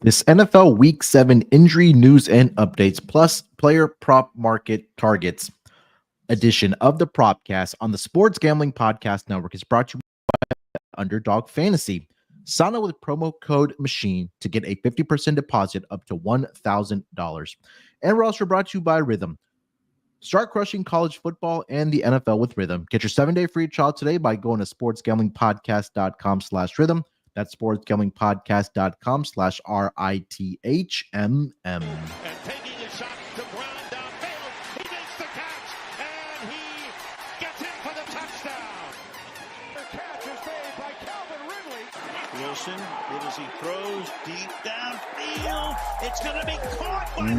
This NFL Week 7 injury news and updates, plus player prop market targets edition of the Propcast on the Sports Gambling Podcast Network is brought to you by Underdog Fantasy. Sign up with promo code MACHINE to get a 50% deposit up to $1,000. And we're also brought to you by Rhythm. Start crushing college football and the NFL with Rhythm. Get your 7-day free trial today by going to sportsgamblingpodcast.com/rhythm. That's sportsgamblingpodcast.com/RITHMM. And taking a shot to ground downfield. He makes the catch, and he gets in for the touchdown. The catch is made by Calvin Ridley. Wilson, good as he throws deep downfield. It's going to be caught by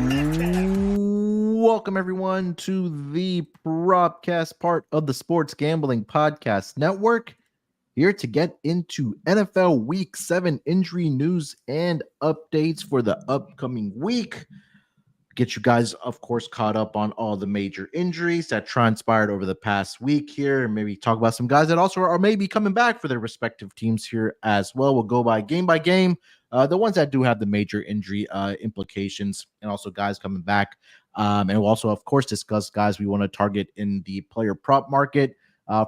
Welcome, everyone, to the Propcast, part of the Sports Gambling Podcast Network. Here to get into NFL Week 7 injury news and updates for the upcoming week. Get you guys, of course, caught up on all the major injuries that transpired over the past week here. And maybe talk about some guys that also are maybe coming back for their respective teams here as well. We'll go by game, the ones that do have the major injury implications, and also guys coming back. And we'll also, of course, discuss guys we want to target in the player prop market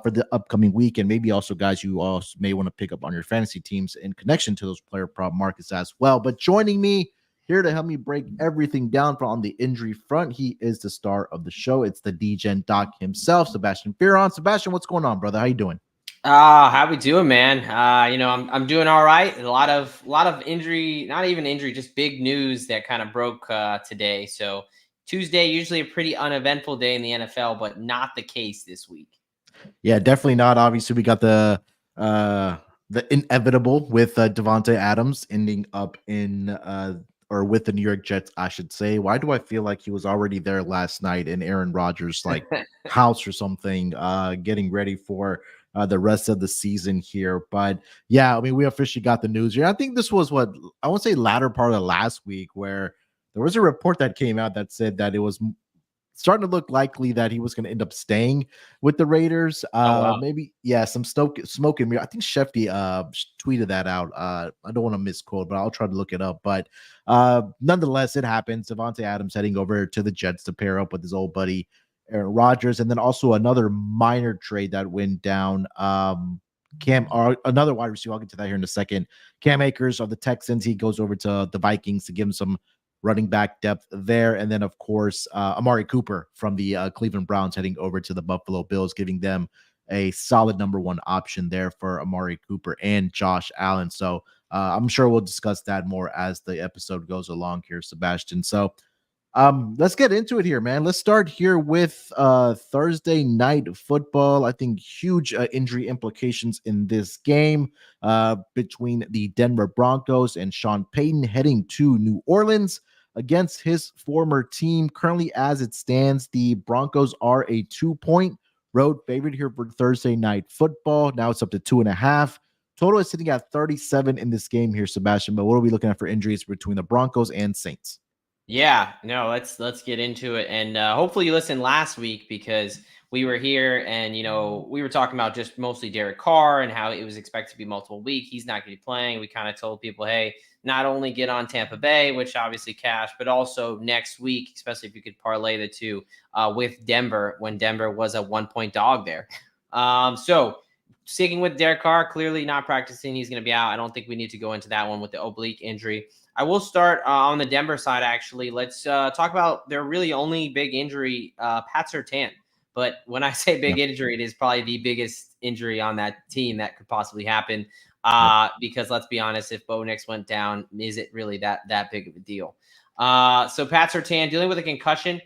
for the upcoming week, and maybe also guys you also may want to pick up on your fantasy teams in connection to those player prop markets as well. But joining me here to help me break everything down on the injury front, he is the star of the show. It's the DGen Doc himself, Sebastian Fearon. Sebastian, what's going on, brother? How you doing? How we doing, man? I'm doing all right. A lot of injury, not even injury, just big news that kind of broke today. So Tuesday, usually a pretty uneventful day in the NFL, but not the case this week. Yeah, definitely not. Obviously, we got the inevitable with Davante Adams ending up in or with the New York Jets, I should say. Why do I feel like he was already there last night in Aaron Rodgers' house or something, getting ready for the rest of the season here? But yeah, I mean, we officially got the news here. I think this was what I want to say latter part of last week, where there was a report that came out that said that it was starting to look likely that he was going to end up staying with the Raiders. Wow. Maybe, yeah, some smoke and mirror. I think Shefty tweeted that out. I don't want to misquote, but I'll try to look it up. But nonetheless, it happens. Davante Adams heading over to the Jets to pair up with his old buddy Aaron Rodgers, and then also another minor trade that went down. Another wide receiver. I'll get to that here in a second. Cam Akers of the Texans. He goes over to the Vikings to give him some running back depth there. And then, of course, Amari Cooper from the Cleveland Browns heading over to the Buffalo Bills, giving them a solid number one option there for Amari Cooper and Josh Allen. So I'm sure we'll discuss that more as the episode goes along here, Sebastian. So let's get into it here, man. Let's start here with Thursday night football. I think huge injury implications in this game between the Denver Broncos and Sean Payton heading to New Orleans against his former team. Currently, as it stands, the Broncos are a 2-point road favorite here for Thursday night football. Now it's up to 2.5. Total is sitting at 37 in this game here, Sebastian. But what are we looking at for injuries between the Broncos and Saints? Yeah, no, let's get into it. And hopefully you listened last week, because we were here and, we were talking about just mostly Derek Carr and how it was expected to be multiple week. He's not going to be playing. We kind of told people, hey, not only get on Tampa Bay, which obviously cash, but also next week, especially if you could parlay the two with Denver, when Denver was a 1-point dog there. So sticking with Derek Carr, clearly not practicing. He's going to be out. I don't think we need to go into that one with the oblique injury. I will start on the Denver side, actually. Let's talk about their really only big injury, Pat Surtain. But when I say big injury, it is probably the biggest injury on that team that could possibly happen. Because let's be honest, if Bo Nix went down, is it really that big of a deal? So Pat Surtain dealing with a concussion.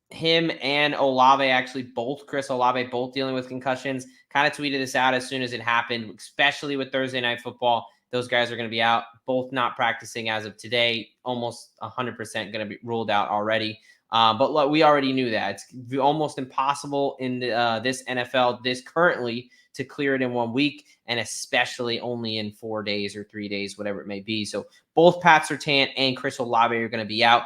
Him and Olave, actually Chris Olave, both dealing with concussions. Kind of tweeted this out as soon as it happened, especially with Thursday Night Football. Those guys are going to be out, both not practicing as of today, almost 100% going to be ruled out already. But look, we already knew that. It's almost impossible in this NFL, this currently, to clear it in 1 week, and especially only in 4 days or 3 days, whatever it may be. So both Pat Surtain and Chris Olave are going to be out.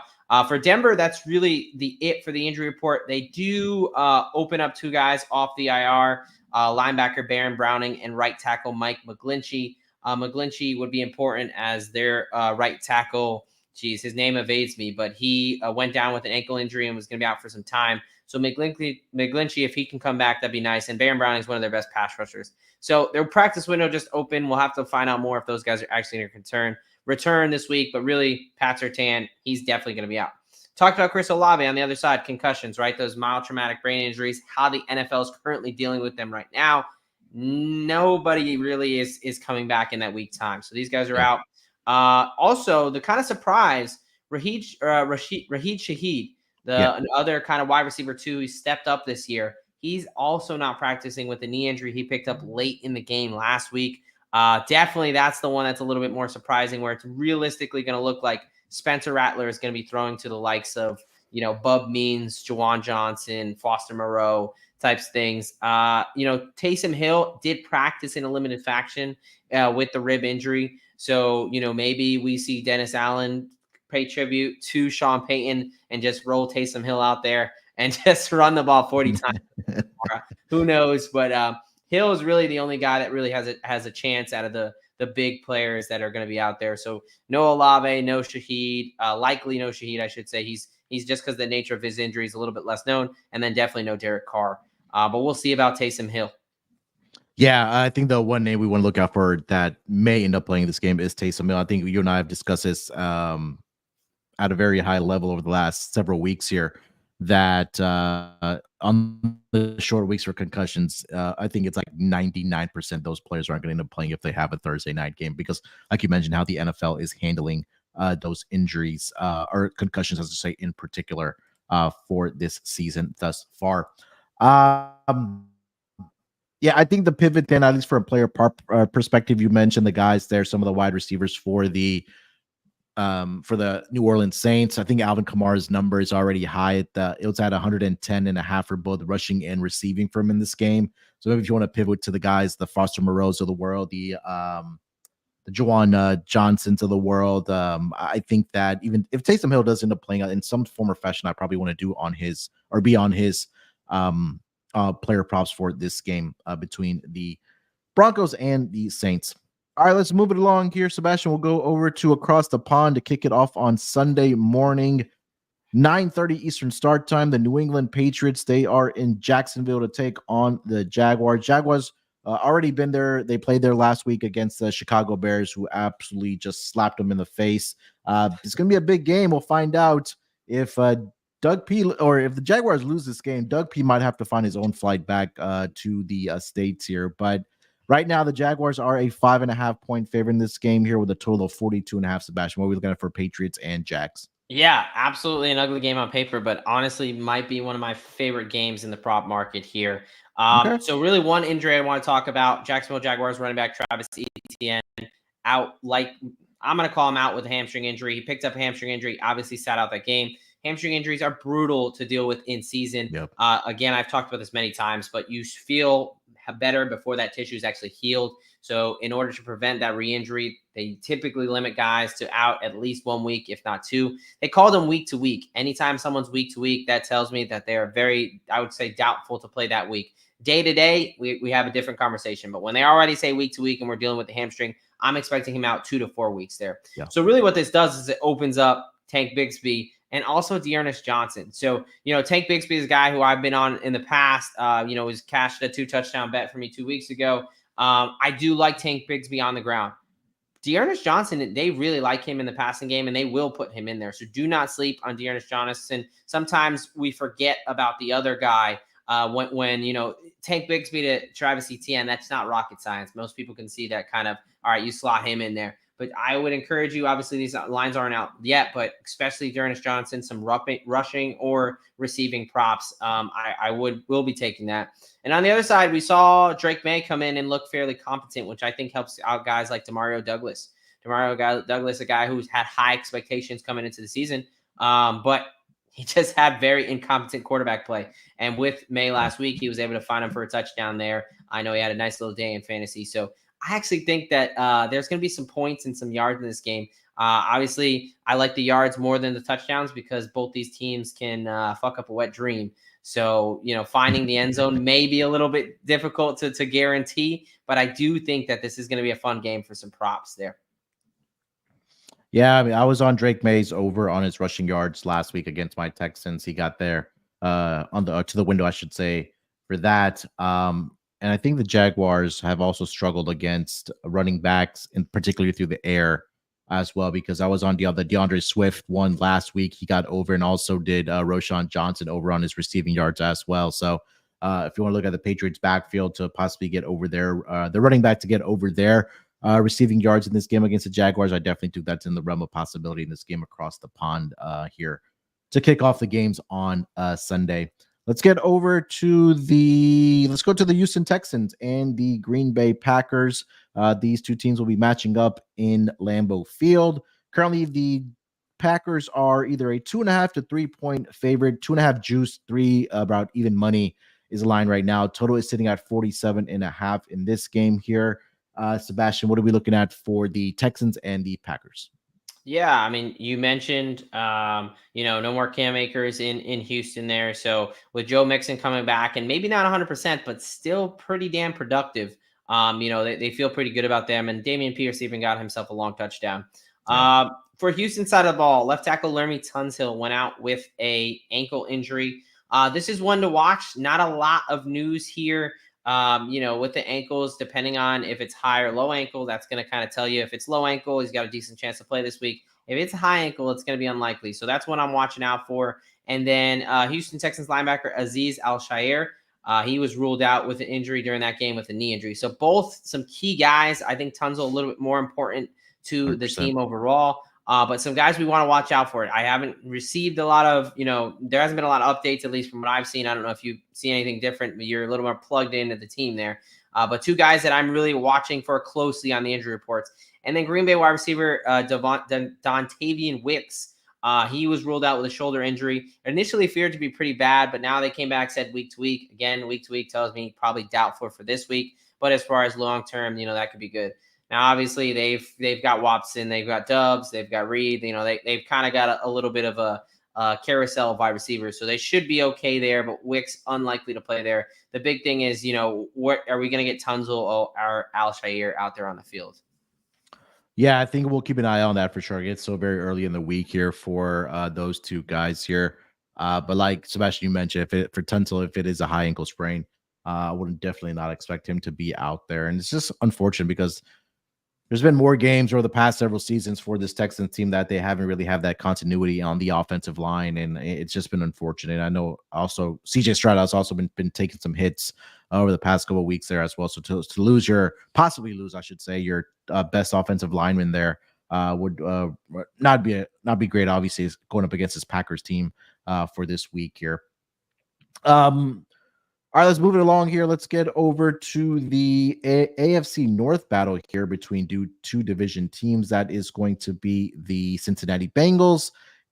For Denver, that's really it for the injury report. They do open up two guys off the IR, linebacker Baron Browning and right tackle Mike McGlinchey. McGlinchey would be important as their right tackle. Geez, his name evades me, but he went down with an ankle injury and was going to be out for some time. So McGlinchey, if he can come back, that'd be nice. And Baron Browning is one of their best pass rushers. So their practice window just opened. We'll have to find out more if those guys are actually going to return this week. But really, Pat Surtain, he's definitely going to be out. Talked about Chris Olave on the other side, concussions, right? Those mild traumatic brain injuries, how the NFL is currently dealing with them right now. Nobody really is coming back in that week time. So these guys are out. Also, the kind of surprise, Rashid Shaheed, the other kind of wide receiver too, he stepped up this year. He's also not practicing with the knee injury he picked up late in the game last week. Definitely that's the one that's a little bit more surprising, where it's realistically going to look like Spencer Rattler is going to be throwing to the likes of, Bub Means, Juwan Johnson, Foster Moreau types things. Taysom Hill did practice in a limited fashion with the rib injury. So, maybe we see Dennis Allen pay tribute to Sean Payton and just roll Taysom Hill out there and just run the ball 40 times. Who knows? But Hill is really the only guy that really has a chance out of the big players that are going to be out there. So no Olave, no Shaheed, likely no Shaheed, I should say. He's just because the nature of his injury is a little bit less known, and then definitely no Derek Carr. But we'll see about Taysom Hill. Yeah, I think the one name we want to look out for that may end up playing this game is Taysom Hill. I think you and I have discussed this at a very high level over the last several weeks here, that on the short weeks for concussions, I think it's like 99% those players aren't going to end up playing if they have a Thursday night game, because like you mentioned, how the NFL is handling those injuries or concussions, as I say, in particular for this season thus far. Yeah, I think the pivot then, at least for a player perspective, you mentioned the guys there, some of the wide receivers for the New Orleans Saints. I think Alvin Kamara's number is already high it was at 110.5 for both rushing and receiving for him in this game. So maybe if you want to pivot to the guys, the Foster Moreaus of the world, the Juwan Johnsons of the world, I think that even if Taysom Hill does end up playing in some form or fashion, I probably want to do on his or be on his player props for this game between the Broncos and the Saints. All right, let's move it along here, Sebastian. We'll go over to across the pond to kick it off on Sunday morning, 9:30 Eastern start time. The New England Patriots, they are in Jacksonville to take on the Jaguars. Jaguars already been there. They played there last week against the Chicago Bears, who absolutely just slapped them in the face. It's going to be a big game. We'll find out if Doug P, or if the Jaguars lose this game, Doug P might have to find his own flight back to the States here. But right now, the Jaguars are a 5.5 point favorite in this game here with a total of 42.5. Sebastian, what are we looking at for Patriots and Jags? Yeah, absolutely an ugly game on paper, but honestly might be one of my favorite games in the prop market here. Okay. So really one injury I want to talk about, Jacksonville Jaguars running back Travis Etienne out, like I'm going to call him out with a hamstring injury. He picked up a hamstring injury, obviously sat out that game. Hamstring injuries are brutal to deal with in season. Yep. Again, I've talked about this many times, but you feel better before that tissue is actually healed. So in order to prevent that re-injury, they typically limit guys to out at least 1 week, if not 2. They call them week to week. Anytime someone's week to week, that tells me that they are very, I would say, doubtful to play that week. Day to day, we have a different conversation. But when they already say week to week and we're dealing with the hamstring, I'm expecting him out 2 to 4 weeks there. Yeah. So really what this does is it opens up Tank Bigsby and also Dearness Johnson. So, Tank Bigsby is a guy who I've been on in the past, was cashed a 2-touchdown bet for me 2 weeks ago. I do like Tank Bigsby on the ground. Dearness Johnson, they really like him in the passing game, and they will put him in there. So do not sleep on Dearness Johnson. Sometimes we forget about the other guy when Tank Bigsby to Travis Etienne, that's not rocket science. Most people can see that kind of, all right, you slot him in there. But I would encourage you, obviously these lines aren't out yet, but especially Dearness Johnson, some rushing or receiving props, I will be taking that. And on the other side, we saw Drake May come in and look fairly competent, which I think helps out guys like Demario Douglas. Douglas, a guy who's had high expectations coming into the season, but he just had very incompetent quarterback play. And with May last week, he was able to find him for a touchdown there. I know he had a nice little day in fantasy. So I actually think that there's going to be some points and some yards in this game. Obviously, I like the yards more than the touchdowns because both these teams can fuck up a wet dream. So, finding the end zone may be a little bit difficult to guarantee, but I do think that this is going to be a fun game for some props there. Yeah, I mean, I was on Drake May's over on his rushing yards last week against my Texans. He got there on the to the window, I should say, for that. And I think the Jaguars have also struggled against running backs, and particularly through the air as well. Because I was on the DeAndre Swift one last week. He got over, and also did Roshan Johnson over on his receiving yards as well. So if you want to look at the Patriots backfield to possibly get over there, the running back to get over there. Receiving yards in this game against the Jaguars, I definitely think that's in the realm of possibility in this game across the pond here to kick off the games on Sunday. Let's go to the Houston Texans and the Green Bay Packers. These two teams will be matching up in Lambeau Field. Currently, the Packers are either a 2.5 to 3 point favorite, 2.5 juice, 3 about even money is the line right now. Total is sitting at 47.5 in this game here. Sebastian, what are we looking at for the Texans and the Packers? Yeah, I mean, you mentioned, no more Cam Akers in Houston there. So with Joe Mixon coming back and maybe not 100%, but still pretty damn productive, they feel pretty good about them. And Damian Pierce even got himself a long touchdown. Yeah. For Houston side of the ball, left tackle Lermy Tunsil went out with a ankle injury. This is one to watch. Not a lot of news here. With the ankles, depending on if it's high or low ankle, that's going to kind of tell you. If it's low ankle, he's got a decent chance to play this week. If it's high ankle, it's going to be unlikely. So that's what I'm watching out for. And then Houston Texans linebacker Aziz Al-Shair, he was ruled out with an injury during that game with a knee injury. So both some key guys. I think Tunsil a little bit more important to 100%. The team overall. But some guys we want to watch out for it. I haven't received a lot of, there hasn't been a lot of updates, at least from what I've seen. I don't know if you see anything different, but you're a little more plugged into the team there. But two guys that I'm really watching for closely on the injury reports. And then Green Bay wide receiver Dontavian Wicks. He was ruled out with a shoulder injury. Initially feared to be pretty bad, but now they came back, said week to week. Again, week to week tells me probably doubtful for this week. But as far as long term, that could be good. Now, obviously, they've got Watson, they've got Doubs, they've got Reed. They've kind of got a little bit of a carousel of wide receivers, so they should be okay there. But Wicks unlikely to play there. The big thing is, what are we going to get Tunsil or Al-Shair out there on the field? Yeah, I think we'll keep an eye on that for sure. It's so very early in the week here for those two guys here. But like Sebastian, you mentioned, for Tunsil, if it is a high ankle sprain, I wouldn't definitely not expect him to be out there. And it's just unfortunate because there's been more games over the past several seasons for this Texans team that they haven't really had that continuity on the offensive line, and it's just been unfortunate. I know also CJ Stroud has also been taking some hits over the past couple of weeks there as well. So to possibly lose, I should say, your best offensive lineman there would not be great. Obviously, going up against this Packers team for this week here. All right, let's move it along here. Let's get over to the AFC North battle here between two division teams. That is going to be the Cincinnati Bengals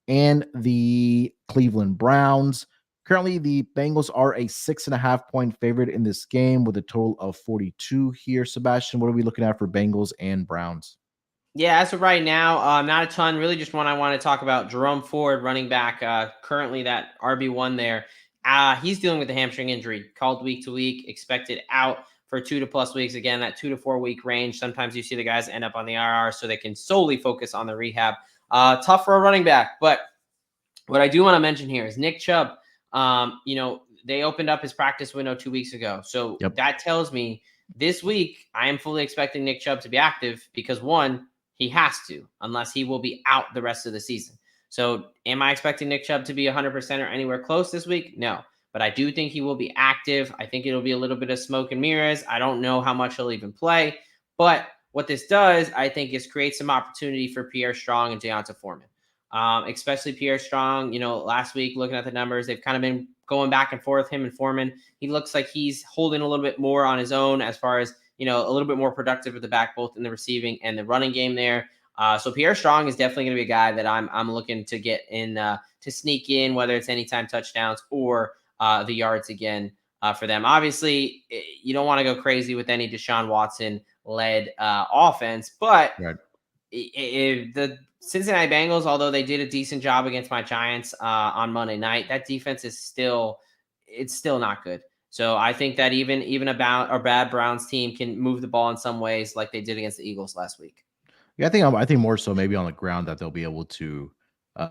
and the Cleveland Browns. Currently, the Bengals are a 6.5 point favorite in this game with a total of 42 here. Sebastian, what are we looking at for Bengals and Browns? Yeah, as of right now, not a ton. Really just one I want to talk about. Jerome Ford, running back, currently that RB1 there. He's dealing with a hamstring injury, called week to week, expected out for 2 to plus weeks. Again, that 2 to 4 week range. Sometimes you see the guys end up on the IR so they can solely focus on the rehab. Tough for a running back. But what I do want to mention here is Nick Chubb. They opened up his practice window 2 weeks ago. So That tells me this week I am fully expecting Nick Chubb to be active because, one, he has to, unless he will be out the rest of the season. So am I expecting Nick Chubb to be 100% or anywhere close this week? No, but I do think he will be active. I think it'll be a little bit of smoke and mirrors. I don't know how much he'll even play, but what this does, I think, is create some opportunity for Pierre Strong and Deonta Foreman, especially Pierre Strong. Last week, looking at the numbers, they've kind of been going back and forth, him and Foreman. He looks like he's holding a little bit more on his own as far as, a little bit more productive at the back, both in the receiving and the running game there. So Pierre Strong is definitely going to be a guy that I'm looking to get in to sneak in, whether it's anytime touchdowns or the yards again for them. Obviously, you don't want to go crazy with any Deshaun Watson-led offense, but if the Cincinnati Bengals, although they did a decent job against my Giants on Monday night, that defense is still it's still not good. So I think that even a bad Browns team can move the ball in some ways like they did against the Eagles last week. Yeah, I think more so maybe on the ground that they'll be able to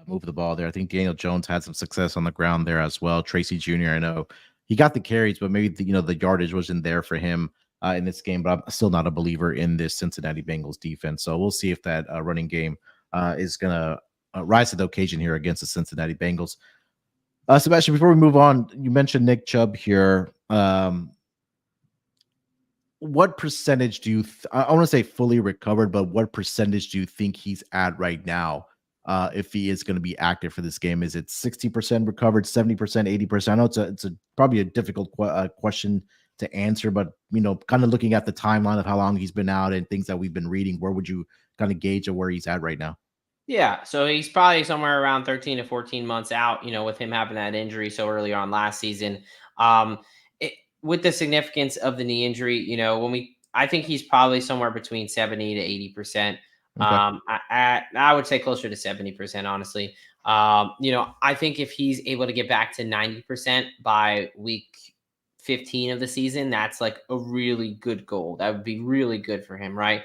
move the ball there. I think Daniel Jones had some success on the ground there as well. Tracy Jr. I know he got the carries, but maybe the yardage wasn't there for him in this game. But I'm still not a believer in this Cincinnati Bengals defense. So we'll see if that running game is gonna rise to the occasion here against the Cincinnati Bengals. Sebastian, before we move on, you mentioned Nick Chubb here. What percentage do you I want to say fully recovered, but what percentage do you think he's at right now? If he is going to be active for this game, is it 60% recovered, 70%, 80%? I know it's probably a difficult question to answer, but kind of looking at the timeline of how long he's been out and things that we've been reading, where would you kind of gauge of where he's at right now? Yeah, so he's probably somewhere around 13 to 14 months out, with him having that injury so early on last season. Um, with the significance of the knee injury, I think he's probably somewhere between 70 to 80%. Okay. I would say closer to 70%, honestly. I think if he's able to get back to 90% by week 15 of the season, that's like a really good goal. That would be really good for him, right?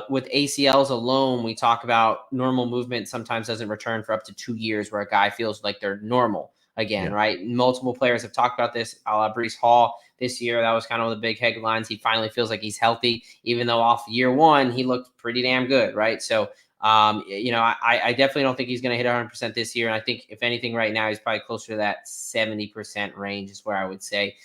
With ACLs alone, we talk about normal movement sometimes doesn't return for up to 2 years, where a guy feels like they're normal again, Yeah. right? Multiple players have talked about this. A la Breece Hall this year, that was kind of one of the big headlines. He finally feels like he's healthy, even though off year one, he looked pretty damn good, right? So, I definitely don't think he's going to hit 100% this year. And I think, if anything, right now, he's probably closer to that 70% range is where I would say.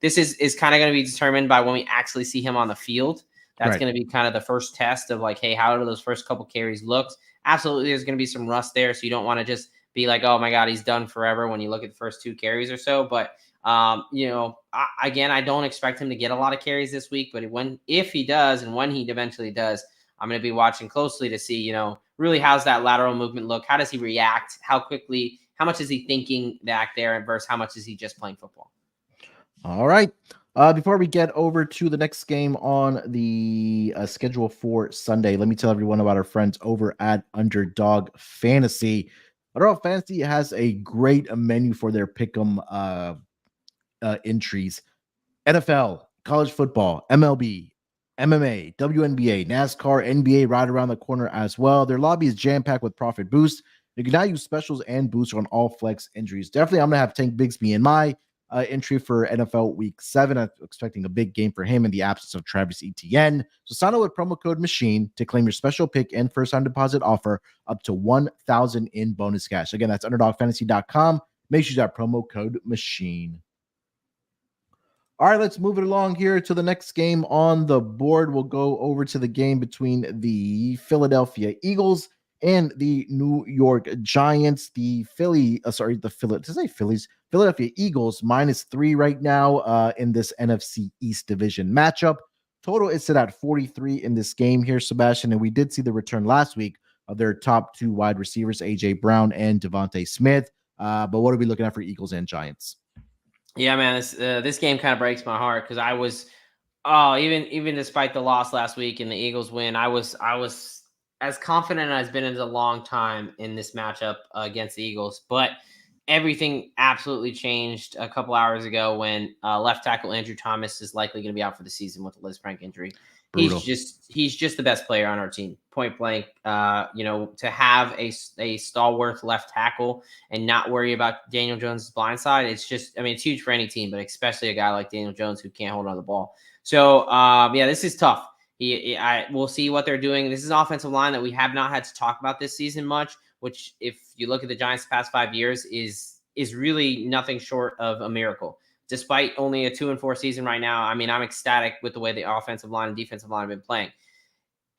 This is kind of going to be determined by when we actually see him on the field. That's Right. going to be kind of the first test of like, hey, how do those first couple carries look? Absolutely, there's going to be some rust there. So you don't want to just be like, oh my God, he's done forever when you look at the first 2 carries or so. But, I don't expect him to get a lot of carries this week. But if he does, and when he eventually does, I'm going to be watching closely to see, really how's that lateral movement look? How does he react? How quickly? How much is he thinking back there versus how much is he just playing football? All right. Before we get over to the next game on the schedule for Sunday, let me tell everyone about our friends over at Underdog Fantasy. Underdog Fantasy has a great menu for their pick'em entries. NFL, college football, MLB, MMA, WNBA, NASCAR, NBA right around the corner as well. Their lobby is jam-packed with profit boost. You can now use specials and boosts on all flex entries. Definitely, I'm going to have Tank Bigsby in my entry for NFL Week 7. I'm expecting a big game for him in the absence of Travis Etienne. So sign up with promo code MACHINE to claim your special pick and first-time deposit offer up to $1,000 in bonus cash. Again, that's UnderdogFantasy.com. Make sure you use that promo code MACHINE. All right, let's move it along here to the next game on the board. We'll go over to the game between the Philadelphia Eagles and the New York Giants. The Philadelphia Eagles -3 right now in this NFC East division matchup. Total is set at 43 in this game here, Sebastian, and we did see the return last week of their top 2 wide receivers, A.J. Brown and Devontae Smith. But what are we looking at for Eagles and Giants? Yeah, man, this game kind of breaks my heart because I was, even despite the loss last week and the Eagles win, I was as confident as I've been in a long time in this matchup against the Eagles. But everything absolutely changed a couple hours ago when left tackle Andrew Thomas is likely going to be out for the season with a Liz Frank injury. Brutal. He's just the best player on our team, point blank. To have a stalwart left tackle and not worry about Daniel Jones' blind side, it's huge for any team, but especially a guy like Daniel Jones who can't hold on the ball. So this is tough. We'll see what they're doing. This is an offensive line that we have not had to talk about this season much, which, if you look at the Giants the past 5 years, is really nothing short of a miracle. Despite only a 2-4 season right now, I'm ecstatic with the way the offensive line and defensive line have been playing.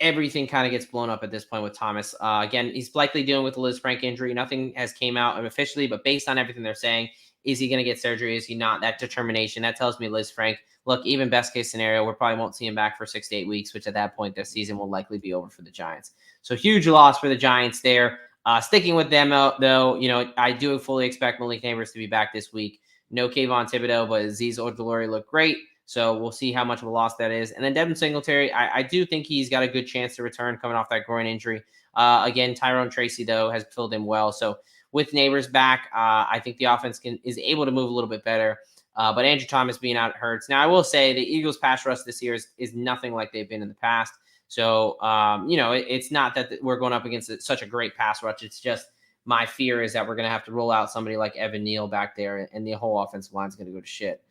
Everything kind of gets blown up at this point with Thomas. Again, he's likely dealing with the Liz Frank injury. Nothing has came out officially, but based on everything they're saying, is he going to get surgery? Is he not? That determination, that tells me Liz Frank, look, even best case scenario, we probably won't see him back for 6 to 8 weeks, which at that point, their season will likely be over for the Giants. So huge loss for the Giants there. Sticking with them, though, I do fully expect Malik Neighbors to be back this week. No Kayvon Thibodeau, but Azeez Ojulari looked great. So we'll see how much of a loss that is. And then Devin Singletary, I do think he's got a good chance to return coming off that groin injury. Again, Tyrone Tracy, though, has filled in well. So with Neighbors back, I think the offense is able to move a little bit better. But Andrew Thomas being out hurts. Now, I will say the Eagles' pass rush this year is nothing like they've been in the past. So, it's not that we're going up against such a great pass rush. It's just my fear is that we're going to have to roll out somebody like Evan Neal back there, and the whole offensive line is going to go to shit.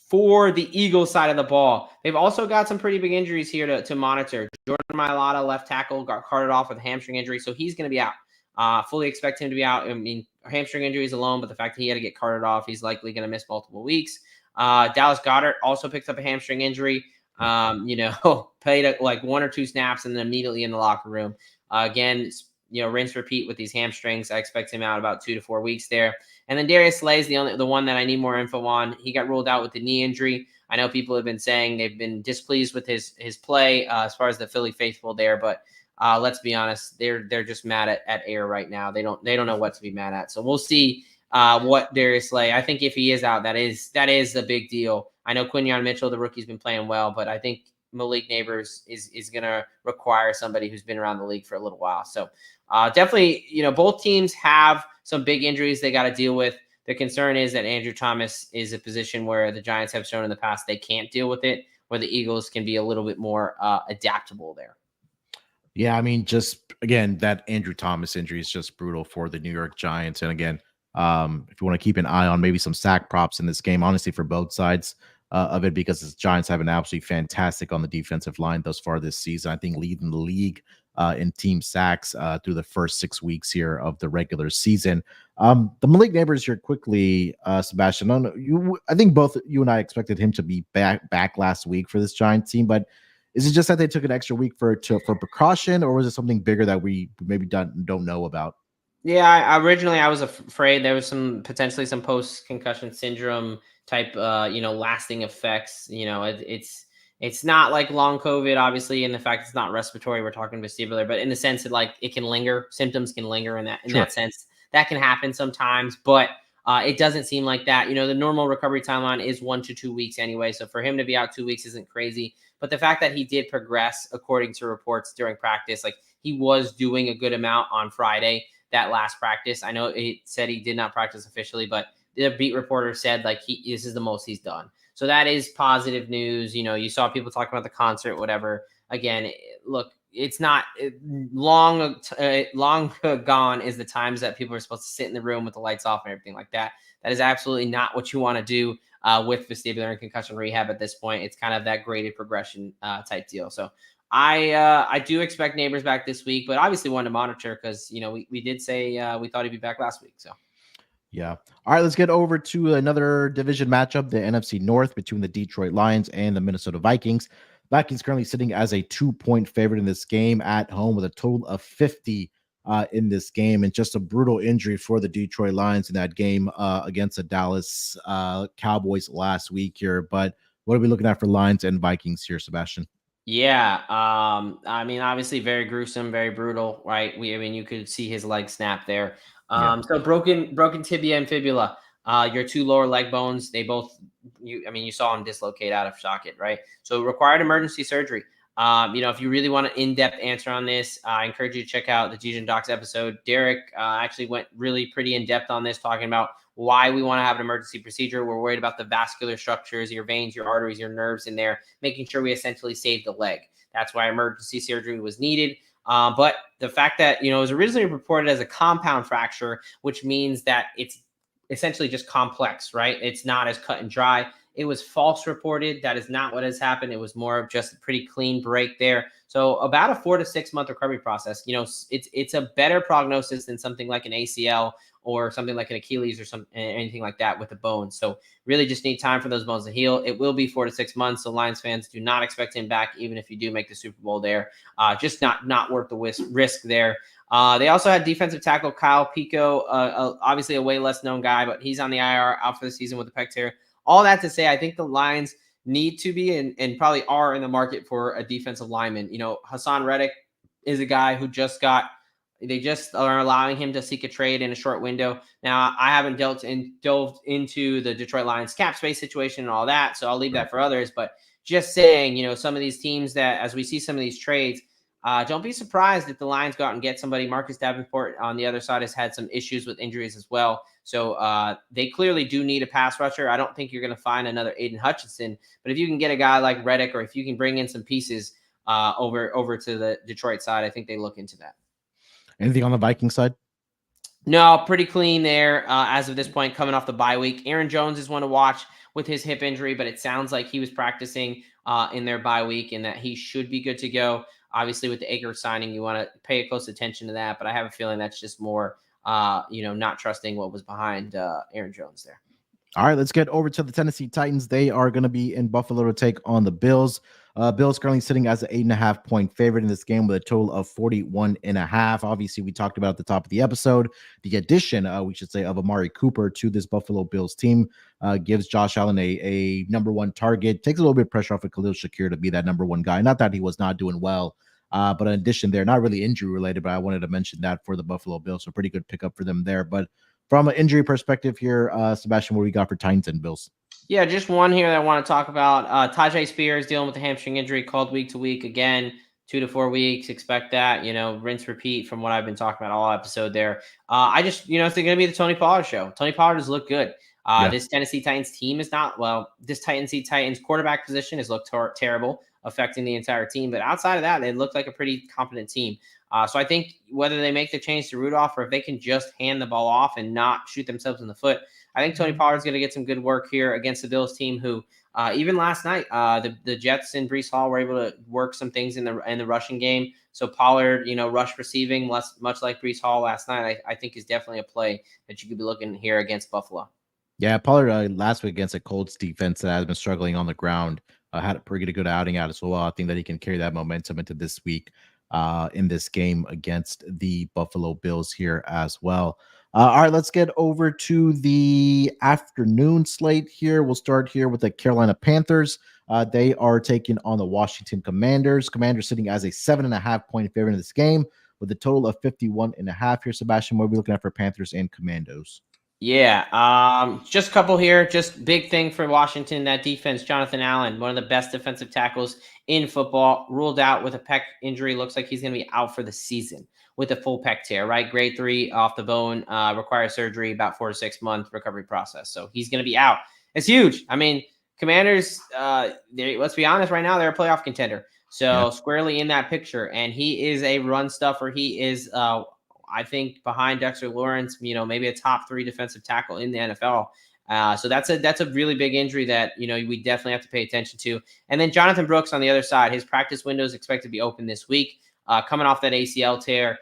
For the Eagles side of the ball, they've also got some pretty big injuries here to monitor. Jordan Mailata, left tackle, got carted off with a hamstring injury, so he's going to be out. Fully expect him to be out. I mean, hamstring injuries alone, but the fact that he had to get carted off, he's likely going to miss multiple weeks. Dallas Goedert also picked up a hamstring injury. Played like 1 or 2 snaps and then immediately in the locker room. Again, rinse repeat with these hamstrings. I expect him out about 2 to 4 weeks there. And then Darius Slay is the one that I need more info on. He got ruled out with the knee injury. I know people have been saying they've been displeased with his play as far as the Philly faithful there, but let's be honest, they're just mad at Air right now. They don't know what to be mad at. So we'll see what Darius Slay. I think if he is out, that is a big deal. I know Quinyon Mitchell, the rookie's been playing well, but I think Malik Neighbors is going to require somebody who's been around the league for a little while. So definitely, both teams have some big injuries they got to deal with. The concern is that Andrew Thomas is a position where the Giants have shown in the past they can't deal with it, where the Eagles can be a little bit more adaptable there. Yeah, I mean, just again, that Andrew Thomas injury is just brutal for the New York Giants. And again, if you want to keep an eye on maybe some sack props in this game, honestly, for both sides of it, because the Giants have been absolutely fantastic on the defensive line thus far this season. I think leading the league in team sacks through the first 6 weeks here of the regular season. The Malik Neighbors here quickly, Sebastian. I think both you and I expected him to be back last week for this Giants team, but is it just that they took an extra week for precaution, or was it something bigger that we maybe don't know about? Yeah, originally I was afraid there was potentially some post-concussion syndrome type, lasting effects. It's not like long COVID, obviously, and the fact it's not respiratory. We're talking vestibular, but in the sense that like it can linger, symptoms can linger in that sense. That can happen sometimes, but it doesn't seem like that. The normal recovery timeline is 1 to 2 weeks anyway. So for him to be out 2 weeks isn't crazy. But the fact that he did progress according to reports during practice, like he was doing a good amount on Friday, that last practice. I know it said he did not practice officially, but the beat reporter said like this is the most he's done. So that is positive news. You saw people talking about the concert, whatever. Again, look, it's not long gone is the times that people are supposed to sit in the room with the lights off and everything like that. That is absolutely not what you want to do with vestibular and concussion rehab at this point. It's kind of that graded progression type deal. So I do expect Neighbors back this week, but obviously wanted to monitor because, we did say we thought he'd be back last week. So. Yeah. All right, let's get over to another division matchup, the NFC North between the Detroit Lions and the Minnesota Vikings. Vikings currently sitting as a 2-point favorite in this game at home with a total of 50 in this game, and just a brutal injury for the Detroit Lions in that game against the Dallas Cowboys last week here. But what are we looking at for Lions and Vikings here, Sebastian? Yeah. I mean, obviously very gruesome, very brutal, right? You could see his leg snap there. So broken tibia and fibula, your 2 lower leg bones, they both, you saw him dislocate out of socket, right? So required emergency surgery. If you really want an in-depth answer on this, I encourage you to check out the Gijon Docs episode. Derek actually went really pretty in-depth on this, talking about why we want to have an emergency procedure. We're worried about the vascular structures, your veins, your arteries, your nerves in there, making sure we essentially save the leg. That's why emergency surgery was needed. But the fact that, it was originally reported as a compound fracture, which means that it's essentially just complex, right? It's not as cut and dry. It was false reported. That is not what has happened. It was more of just a pretty clean break there. So about a 4 to 6 month recovery process. It's a better prognosis than something like an ACL or something like an Achilles or anything like that with the bones. So really just need time for those bones to heal. It will be 4 to 6 months. So Lions fans, do not expect him back, even if you do make the Super Bowl there. Just not worth the risk there. They also had defensive tackle Kyle Pico, obviously a way less known guy, but he's on the IR, out for the season with the pec tear. All that to say, I think the Lions need to be and probably are in the market for a defensive lineman. Hassan Reddick is a guy who they just are allowing him to seek a trade in a short window. Now, I haven't delved into the Detroit Lions cap space situation and all that, so I'll leave that for others. But just saying, some of these teams that, as we see some of these trades, Don't be surprised if the Lions go out and get somebody. Marcus Davenport on the other side has had some issues with injuries as well. So they clearly do need a pass rusher. I don't think you're going to find another Aiden Hutchinson, but if you can get a guy like Reddick, or if you can bring in some pieces over to the Detroit side, I think they look into that. Anything on the Viking side? No, pretty clean there as of this point, coming off the bye week. Aaron Jones is one to watch with his hip injury, but it sounds like he was practicing in their bye week and that he should be good to go. Obviously, with the Akers signing, you want to pay close attention to that, but I have a feeling that's just more, not trusting what was behind Aaron Jones there. All right, let's get over to the Tennessee Titans. They are going to be in Buffalo to take on the Bills. Bills currently sitting as an 8.5-point favorite in this game with a total of 41.5. Obviously, we talked about at the top of the episode, the addition, we should say, of Amari Cooper to this Buffalo Bills team gives Josh Allen a number one target, takes a little bit of pressure off of Khalil Shakir to be that number one guy. Not that he was not doing well, but in addition there, not really injury related, but I wanted to mention that for the Buffalo Bills. So pretty good pickup for them there. But from an injury perspective here, Sebastian, what do we got for Titans and Bills? Yeah, just one here that I want to talk about. Tajay Spears dealing with a hamstring injury, called week to week again, 2 to 4 weeks. Expect that, rinse, repeat from what I've been talking about all episode there. I just, it's going to be the Tony Pollard show. Tony Pollard has looked good. This Tennessee Titans team is not, this Titans quarterback position has looked terrible, affecting the entire team. But outside of that, they look like a pretty competent team. So I think whether they make the change to Rudolph or if they can just hand the ball off and not shoot themselves in the foot, I think Tony Pollard's going to get some good work here against the Bills team who, even last night, the Jets and Breece Hall were able to work some things in the rushing game. So Pollard, rush receiving, much like Breece Hall last night, I think is definitely a play that you could be looking here against Buffalo. Yeah, Pollard last week against a Colts defense that has been struggling on the ground had a pretty good outing out as well. I think that he can carry that momentum into this week in this game against the Buffalo Bills here as well. All right, let's get over to the afternoon slate here. We'll start here with the Carolina Panthers. They are taking on the Washington Commanders. Commanders sitting as a 7.5-point favorite in this game with a total of 51.5 here. Sebastian, what are we looking at for Panthers and Commandos? Yeah, just a couple here. Just big thing for Washington, that defense. Jonathan Allen, one of the best defensive tackles in football, ruled out with a pec injury. Looks like he's going to be out for the season with a full pec tear, right? Grade 3 off the bone, requires surgery, about 4 to 6 month recovery process. So he's going to be out. It's huge. I mean, Commanders, let's be honest, right now they're a playoff contender. So squarely in that picture, and he is a run stuffer. He is, I think, behind Dexter Lawrence, maybe a top 3 defensive tackle in the NFL. So that's a really big injury that, we definitely have to pay attention to. And then Jonathan Brooks on the other side, his practice window is expected to be open this week, coming off that ACL tear.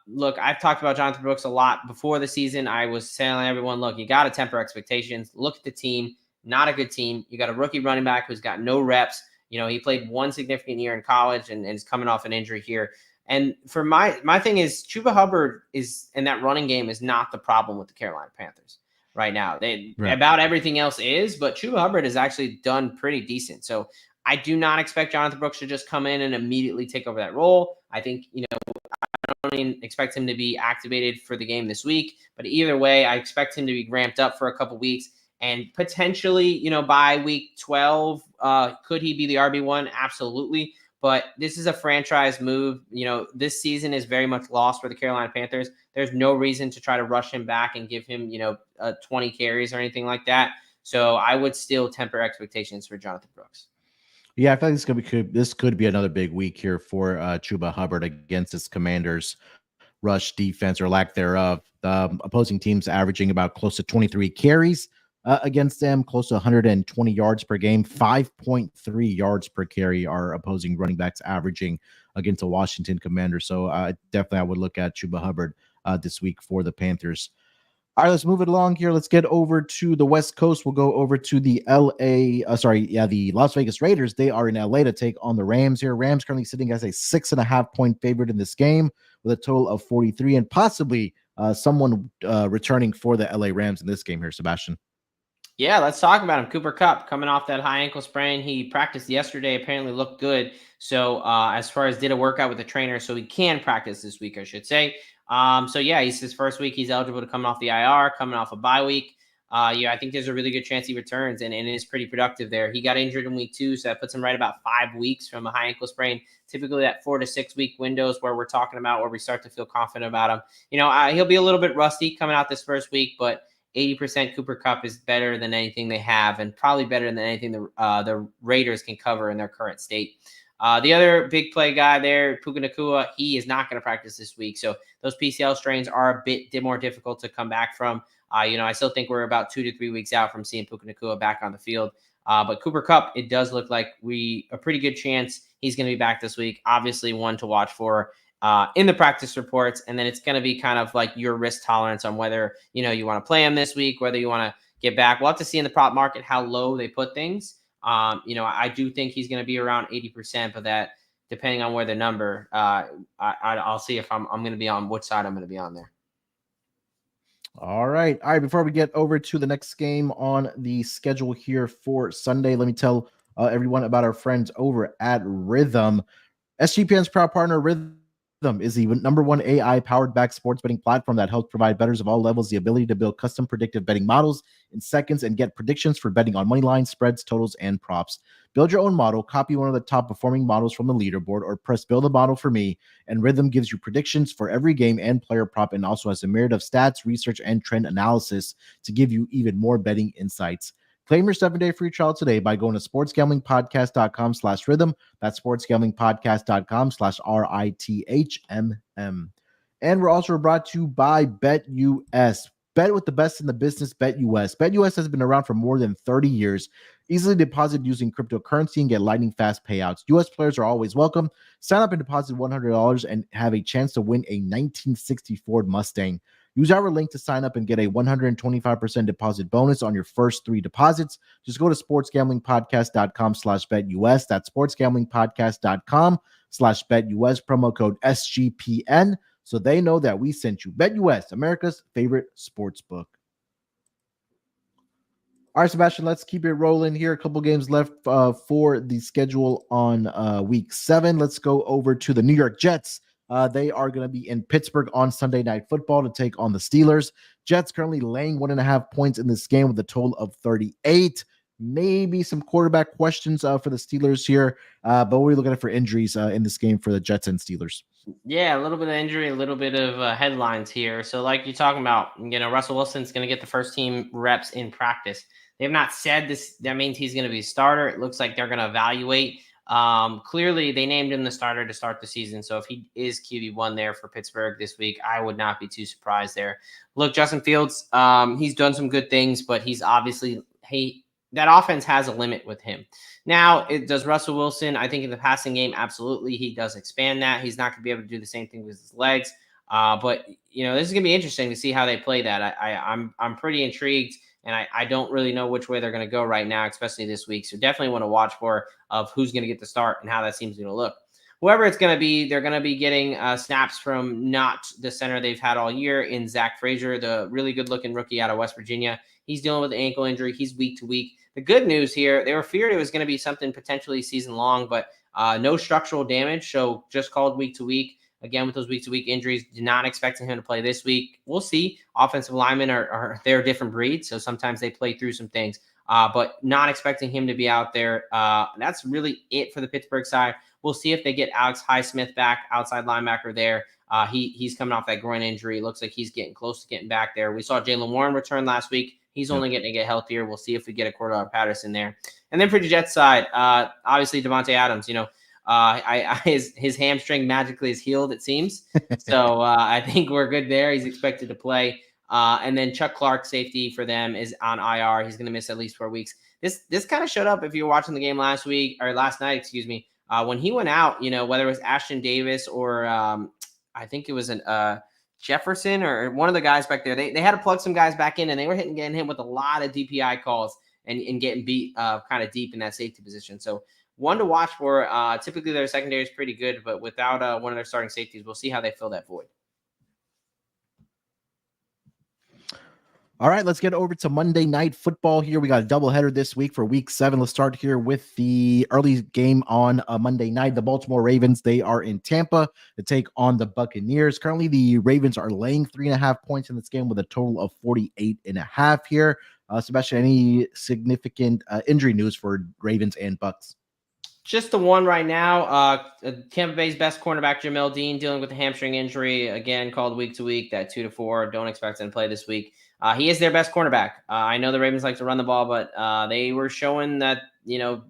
Look, I've talked about Jonathan Brooks a lot before the season. I was telling everyone, look, you got to temper expectations. Look at the team, not a good team. You got a rookie running back who's got no reps. He played 1 significant year in college and is coming off an injury here. And for my thing is Chuba Hubbard is in that running game is not the problem with the Carolina Panthers right now. About everything else is, but Chuba Hubbard has actually done pretty decent. So I do not expect Jonathan Brooks to just come in and immediately take over that role. I think, I don't even expect him to be activated for the game this week, but either way, I expect him to be ramped up for a couple weeks and potentially, by week 12, could he be the RB1? Absolutely. But this is a franchise move. This season is very much lost for the Carolina Panthers. There's no reason to try to rush him back and give him, 20 carries or anything like that. So I would still temper expectations for Jonathan Brooks. Yeah, I feel like this could be another big week here for Chuba Hubbard against his Commanders rush defense or lack thereof. The opposing teams averaging about close to 23 carries against them, close to 120 yards per game, 5.3 yards per carry are opposing running backs averaging against the Washington Commanders. So definitely I would look at Chuba Hubbard this week for the Panthers. All right, let's move it along here. Let's get over to the West Coast. We'll go over to the the Las Vegas Raiders. They are in LA to take on the Rams here. Rams currently sitting as a 6.5-point favorite in this game with a total of 43 and possibly someone returning for the LA Rams in this game here, Sebastian. Yeah, let's talk about him. Cooper Kupp coming off that high ankle sprain. He practiced yesterday, apparently looked good. So as far as did a workout with the trainer, so he can practice this week, I should say. So yeah, he's his first week. He's eligible to come off the IR, coming off a bye week. I think there's a really good chance he returns and is pretty productive there. He got injured in week 2, so that puts him right about 5 weeks from a high ankle sprain. Typically that 4 to 6 week windows where we're talking about where we start to feel confident about him. He'll be a little bit rusty coming out this first week, but 80% Cooper Kupp is better than anything they have, and probably better than anything the Raiders can cover in their current state. The other big play guy there, Puka Nacua, he is not going to practice this week. So those PCL strains are a bit more difficult to come back from. I still think we're about 2 to 3 weeks out from seeing Puka Nacua back on the field. But Cooper Kupp, it does look like a pretty good chance he's going to be back this week. Obviously, one to watch for in the practice reports. And then it's going to be kind of like your risk tolerance on whether, you want to play him this week, whether you want to get back. We'll have to see in the prop market how low they put things. I do think he's going to be around 80%, but that depending on where the number, I'll see if I'm going to be on which side I'm going to be on there. All right. Before we get over to the next game on the schedule here for Sunday, let me tell everyone about our friends over at Rhythm. SGPN's proud partner, Rhythm, is the #1 AI-powered back sports betting platform that helps provide bettors of all levels the ability to build custom predictive betting models in seconds and get predictions for betting on money lines, spreads, totals, and props. Build your own model, copy one of the top-performing models from the leaderboard, or press Build a Model for me, and Rhythm gives you predictions for every game and player prop, and also has a myriad of stats, research, and trend analysis to give you even more betting insights. Claim your 7-day free trial today by going to sportsgamblingpodcast.com/rhythm. That's sportsgamblingpodcast.com/RITHMM. And we're also brought to you by BetUS. Bet with the best in the business, BetUS. BetUS has been around for more than 30 years. Easily deposit using cryptocurrency and get lightning fast payouts. US players are always welcome. Sign up and deposit $100 and have a chance to win a 1960 Ford Mustang. Use our link to sign up and get a 125% deposit bonus on your first 3 deposits. Just go to sportsgamblingpodcast.com/BetUS. That's sportsgamblingpodcast.com/BetUS, promo code SGPN, so they know that we sent you. BetUS, America's favorite sports book. All right, Sebastian, let's keep it rolling here. A couple games left for the schedule on week 7. Let's go over to the New York Jets. They are going to be in Pittsburgh on Sunday Night Football to take on the Steelers. Jets currently laying 1.5 points in this game with a total of 38. Maybe some quarterback questions for the Steelers here, but we're looking at for injuries in this game for the Jets and Steelers. Yeah, a little bit of injury, a little bit of headlines here. So like you're talking about, Russell Wilson's going to get the first team reps in practice. They have not said this. That means he's going to be a starter. It looks like they're going to evaluate. Clearly they named him the starter to start the season. So if he is QB1 there for Pittsburgh this week, I would not be too surprised there. Look, Justin Fields, he's done some good things, but he's obviously, that offense has a limit with him. Now, does Russell Wilson, I think in the passing game, absolutely, he does expand that. He's not going to be able to do the same thing with his legs. But this is going to be interesting to see how they play that. I'm pretty intrigued. And I don't really know which way they're going to go right now, especially this week. So definitely want to watch for of who's going to get the start and how that seems going to look. Whoever it's going to be, they're going to be getting snaps from not the center they've had all year in Zach Frazier, the really good-looking rookie out of West Virginia. He's dealing with an ankle injury. He's week to week. The good news here, they were feared it was going to be something potentially season-long, but no structural damage, so just called week to week. Again, with those week-to-week injuries, not expecting him to play this week. We'll see. Offensive linemen they're different breeds, so sometimes they play through some things. But not expecting him to be out there. That's really it for the Pittsburgh side. We'll see if they get Alex Highsmith back, outside linebacker there. He's coming off that groin injury. It looks like he's getting close to getting back there. We saw Jaylen Warren return last week. He's only getting to get healthier. We'll see if we get a Cordell Patterson there. And then for the Jets side, obviously Devontae Adams, his hamstring magically is healed, it seems. So I think we're good there. He's expected to play. And then Chuck Clark, safety for them, is on IR. He's going to miss at least 4 weeks. This kind of showed up if you were watching the game last night, when he went out, whether it was Ashton Davis or I think it was Jefferson or one of the guys back there. They had to plug some guys back in, and they were getting hit with a lot of DPI calls and getting beat kind of deep in that safety position. So one to watch for. Typically, their secondary is pretty good, but without one of their starting safeties, we'll see how they fill that void. All right, let's get over to Monday Night Football here. We got a doubleheader this week for Week 7. Let's start here with the early game on Monday night. The Baltimore Ravens, they are in Tampa to take on the Buccaneers. Currently, the Ravens are laying 3.5 points in this game with a total of 48.5 here. Sebastian, any significant injury news for Ravens and Bucks? Just the one right now. Tampa Bay's best cornerback, Jamel Dean, dealing with a hamstring injury. Again, called week to week, that 2 to 4. Don't expect him to play this week. He is their best cornerback. I know the Ravens like to run the ball, but they were showing that,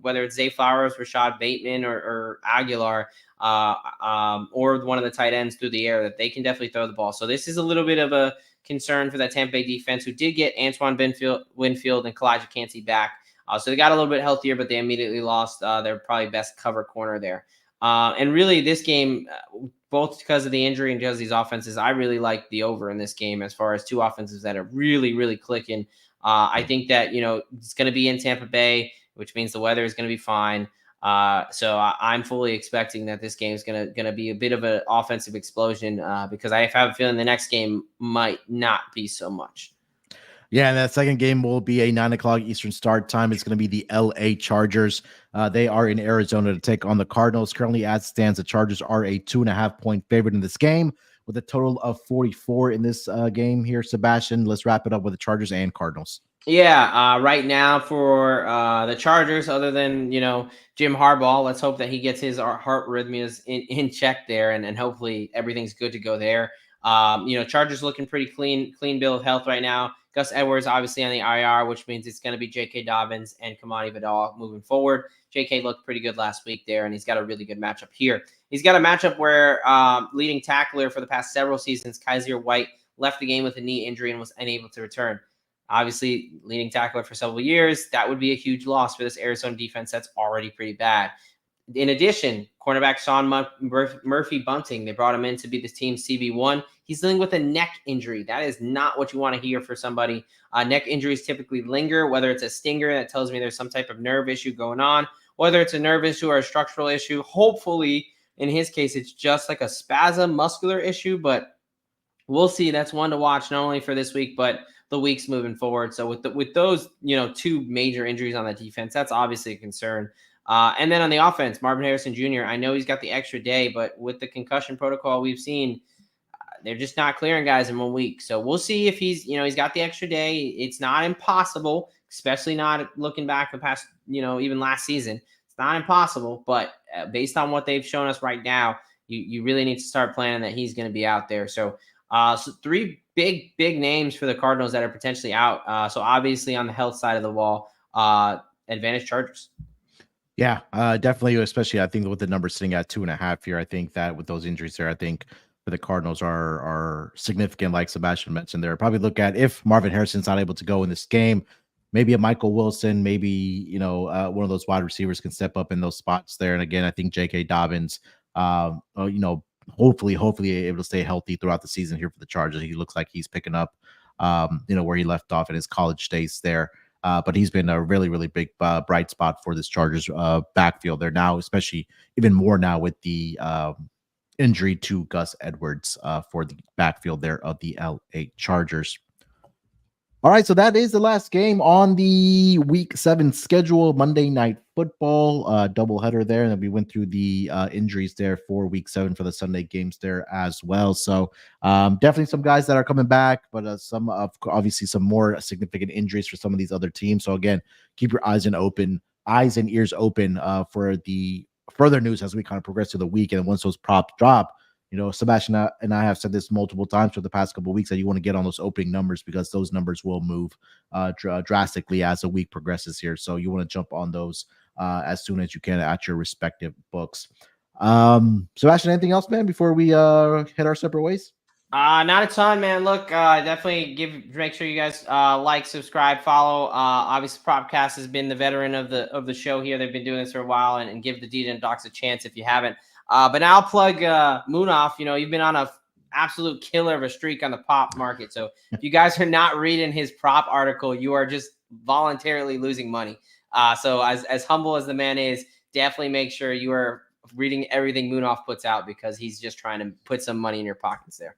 whether it's Zay Flowers, Rashad Bateman, or Aguilar, or one of the tight ends through the air, that they can definitely throw the ball. So this is a little bit of a concern for that Tampa Bay defense, who did get Antoine Winfield and Kalijah Cansey back. So they got a little bit healthier, but they immediately lost their probably best cover corner there. And really, this game, both because of the injury and because of these offenses, I really like the over in this game as far as two offenses that are really, really clicking. I think that, it's going to be in Tampa Bay, which means the weather is going to be fine. So I'm fully expecting that this game is going to be a bit of an offensive explosion because I have a feeling the next game might not be so much. Yeah, and that second game will be a 9 o'clock Eastern start time. It's going to be the LA Chargers. They are in Arizona to take on the Cardinals. Currently, as it stands, the Chargers are a 2.5-point favorite in this game with a total of 44 in this game here. Sebastian, let's wrap it up with the Chargers and Cardinals. Yeah, right now for the Chargers, other than, Jim Harbaugh, let's hope that he gets his heart arrhythmias in check there, and hopefully everything's good to go there. Chargers looking pretty clean bill of health right now. Gus Edwards obviously on the IR, which means it's going to be J.K. Dobbins and Kamani Vidal moving forward. J.K. looked pretty good last week there, and he's got a really good matchup here. He's got a matchup where leading tackler for the past several seasons, Kaiser White, left the game with a knee injury and was unable to return. Obviously, leading tackler for several years, that would be a huge loss for this Arizona defense that's already pretty bad. In addition, cornerback Sean Murphy Bunting, they brought him in to be the team's CB1. He's dealing with a neck injury. That is not what you want to hear for somebody. Neck injuries typically linger, whether it's a stinger that tells me there's some type of nerve issue going on, whether it's a nerve issue or a structural issue. Hopefully, in his case, it's just like a spasm muscular issue, but we'll see. That's one to watch, not only for this week, but the weeks moving forward. So with those, two major injuries on the defense, that's obviously a concern. And then on the offense, Marvin Harrison Jr., I know he's got the extra day, but with the concussion protocol we've seen, they're just not clearing guys in 1 week. So we'll see if he's got the extra day. It's not impossible, especially not looking back the past, even last season. It's not impossible, but based on what they've shown us right now, you really need to start planning that he's going to be out there. So three big names for the Cardinals that are potentially out. So obviously on the health side of the wall, advantage Chargers. Yeah, definitely, especially I think with the numbers sitting at 2.5 here, I think that with those injuries there, I think for the Cardinals are significant, like Sebastian mentioned there. Probably look at if Marvin Harrison's not able to go in this game, maybe a Michael Wilson, maybe, one of those wide receivers can step up in those spots there. And again, I think J.K. Dobbins, hopefully able to stay healthy throughout the season here for the Chargers. He looks like he's picking up, where he left off in his college days there. But he's been a really, really big bright spot for this Chargers backfield there now, especially even more now with the injury to Gus Edwards for the backfield there of the LA Chargers. All right, so that is the last game on the Week 7 schedule, Monday Night Football doubleheader there, and then we went through the injuries there for Week 7 for the Sunday games there as well. So definitely some guys that are coming back, but some obviously some more significant injuries for some of these other teams. So again, keep your eyes and ears open for the further news as we kind of progress through the week. And once those props drop, Sebastian and I have said this multiple times for the past couple of weeks that you want to get on those opening numbers because those numbers will move drastically as the week progresses here. So you want to jump on those as soon as you can at your respective books. Sebastian, anything else, man, before we hit our separate ways? Not a ton, man. Look, definitely make sure you guys like, subscribe, follow. Obviously, Propcast has been the veteran of the show here. They've been doing this for a while, and give the Deed and Docs a chance if you haven't. But now I'll plug Munaf. You've been on a absolute killer of a streak on the prop market. So if you guys are not reading his prop article, you are just voluntarily losing money. So as humble as the man is, definitely make sure you are reading everything Munaf puts out because he's just trying to put some money in your pockets there.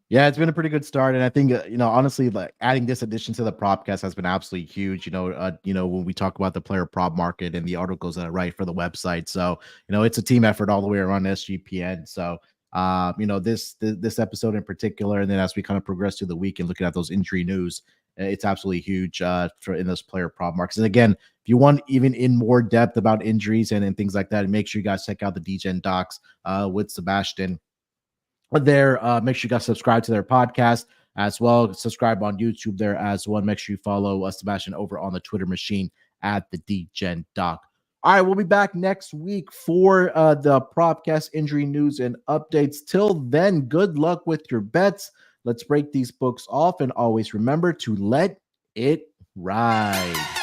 Yeah, it's been a pretty good start, and I think honestly, like adding this addition to the Propcast has been absolutely huge. When we talk about the player prop market and the articles that I write for the website, so it's a team effort all the way around SGPN. So this episode in particular, and then as we kind of progress through the week and looking at those injury news, It's absolutely huge for in those player prop markets. And again, if you want even in more depth about injuries and things like that, make sure you guys check out the DGen Docs with Sebastian there. Make sure you guys subscribe to their podcast as well. Subscribe on YouTube there as well. Make sure you follow Sebastian over on the Twitter machine at the DGen Doc. All right, we'll be back next week for the Propcast injury news and updates. Till then, good luck with your bets. Let's break these books off, and always remember to let it ride.